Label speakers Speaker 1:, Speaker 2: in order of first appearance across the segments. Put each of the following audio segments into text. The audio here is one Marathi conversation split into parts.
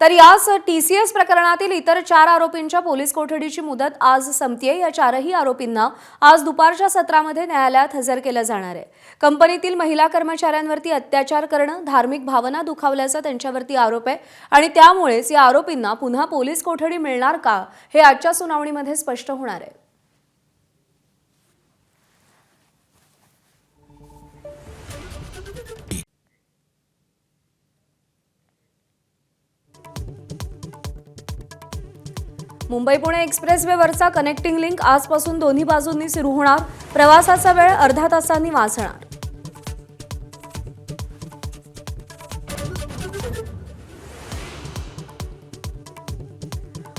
Speaker 1: तर याच टीसीएस प्रकरणातील इतर 4 आरोपींच्या पोलीस कोठडीची मुदत आज संपतेय। या चारही आरोपींना आज दुपारच्या सत्रामध्ये न्यायालयात हजर केलं जाणार आहे। कंपनीतील महिला कर्मचाऱ्यांवरती अत्याचार करणं, धार्मिक भावना दुखावल्याचा त्यांच्यावरती आरोप आहे आणि त्यामुळेच या आरोपींना पुन्हा पोलीस कोठडी मिळणार का हे आजच्या सुनावणीमध्ये स्पष्ट होणार आहे। मुंबई-पुणे एक्सप्रेसवेवरचा कनेक्टिंग लिंक आजपासून दोन्ही बाजूंनी सुरू होणार। प्रवासाचा वेळ अर्धा तासांनी वाचणार।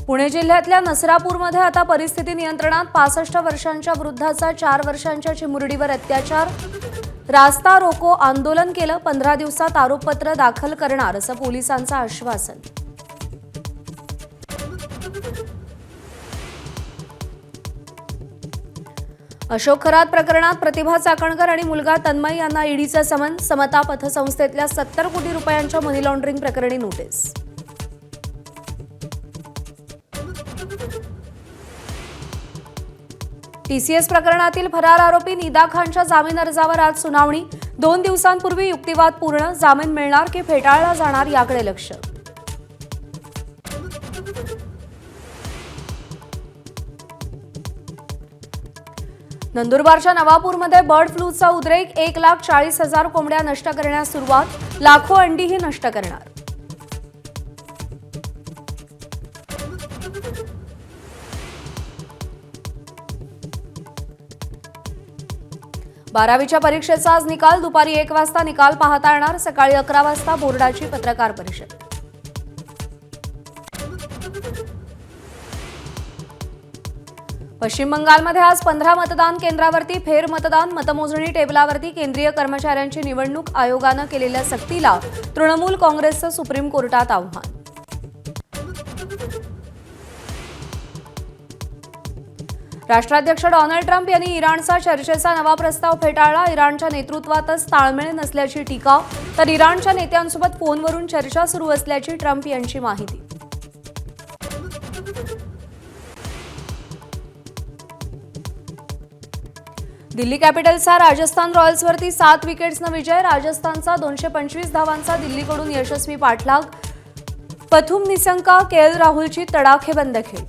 Speaker 1: पुणे जिल्ह्यातल्या नसरापूरमध्ये आता परिस्थिती नियंत्रणात। 65 वर्षांच्या वृद्धाचा 4 वर्षांच्या चिमुरडीवर अत्याचार। रास्ता रोको आंदोलन केलं। 15 दिवसात आरोपपत्र दाखल करणार असं पोलिसांचं आश्वासन। अशोक खरात प्रकरणात प्रतिभा चाकणकर आणि मुलगा तन्मय यांना ईडीचं समन। समता पतसंस्थेतल्या 70 कोटी रुपयांच्या मनी लॉन्ड्रिंग प्रकरणी नोटीस। टीसीएस प्रकरणातील फरार आरोपी निदा खानच्या जामीन अर्जावर आज सुनावणी। 2 दिवसांपूर्वी युक्तिवाद पूर्ण, जामीन मिळणार की फेटाळला जाणार याकडे लक्ष। नंदुरबारच्या नवापूरमध्ये बर्ड फ्लूचा उद्रेक। 1,40,000 कोंबड्या नष्ट करण्यास सुरुवात। लाखो अंडीही नष्ट करणार। बारावीच्या परीक्षेचा आज निकाल। दुपारी 1 वाजता निकाल पाहता येणार। सकाळी 11 वाजता बोर्डाची पत्रकार परिषद। पश्चिम बंगालमध्ये आज 15 मतदान केंद्रावरती फेरमतदान। मतमोजणी टेबलावरती केंद्रीय कर्मचाऱ्यांची निवडणूक आयोगानं केलेल्या सक्तीला तृणमूल काँग्रेसचं सुप्रीम कोर्टात आव्हान। राष्ट्राध्यक्ष डोनाल्ड ट्रम्प यांनी इराणचा चर्चेचा नवा प्रस्ताव फेटाळला। इराणच्या नेतृत्वातच ताळमेळ नसल्याची टीका, तर इराणच्या नेत्यांसोबत फोनवरून चर्चा सुरू असल्याची ट्रम्प यांची माहिती। दिल्ली कॅपिटल्सचा राजस्थान रॉयल्सवरती 7 विकेट्सनं विजय। राजस्थानचा 225 धावांचा दिल्लीकडून यशस्वी पाठलाग। पथुम निसंका, केएल राहुलची तडाखेबंद खेळ।